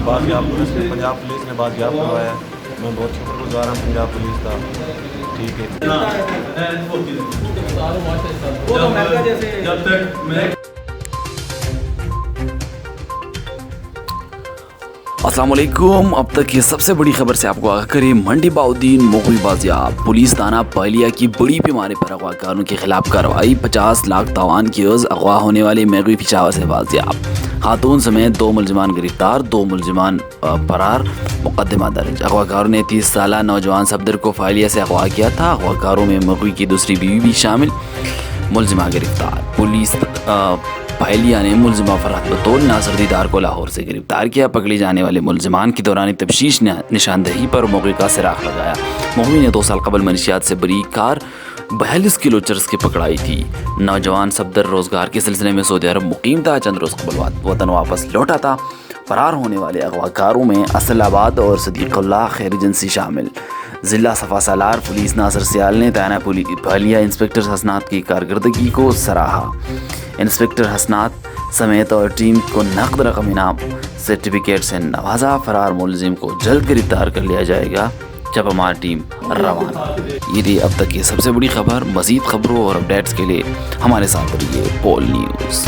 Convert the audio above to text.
بازیاب police نے Punjab police نے بازیاب کروایا ہے. میں بہت شکر گزار ہوں پنجاب پولیس کا. ٹھیک ہے. السلام علیکم. اب تک یہ سب سے بڑی خبر سے آپ کو آگاہ کریں. منڈی باؤدین مغوی بازیاب. پولیس تھانہ پہلیا کی بڑی پیمانے پر اغوا کاروں کے خلاف کارروائی. 50 لاکھ تاوان کی عوض اغوا ہونے والے مغوی پشاور سے بازیاب. خاتون سمیت 2 ملزمان گرفتار، 2 ملزمان فرار. مقدمہ درج. اغوا کاروں نے 30 سالہ نوجوان صفدر کو پہلیا سے اغوا کیا تھا. اغوا کاروں میں مغوی کی دوسری بیوی بھی شامل. ملزمہ گرفتار. پولیس پہلیا نے ملزمہ فرحت بطول ناصر دیدار کو لاہور سے گرفتار کیا. پکڑے جانے والے ملزمان کی دوران تفتیش نشاندہی پر مغوی کا سراغ لگایا. مغوی نے 2 سال قبل منشیات سے بری کار 42 کلو چرس کی پکڑائی تھی. نوجوان صفدر روزگار کے سلسلے میں سعودی عرب مقیم تھا. چند روز قبل وطن واپس لوٹا تھا. فرار ہونے والے اغوا کاروں میں اسل آباد اور صدیق اللہ خیر جنسی شامل. ضلع صفا سالار پولیس ناصر سیال نے تھانہ پہلیا انسپکٹر حسنات کی کارکردگی کو سراہا. انسپکٹر حسنات سمیت اور ٹیم کو نقد رقم انعام سرٹیفکیٹ سے نوازا. فرار ملزم کو جلد گرفتار کر لیا جائے گا جب ہماری ٹیم روانہ. یہ تھی اب تک کی سب سے بڑی خبر. مزید خبروں اور اپڈیٹس کے لیے ہمارے ساتھ رہیے پول نیوز.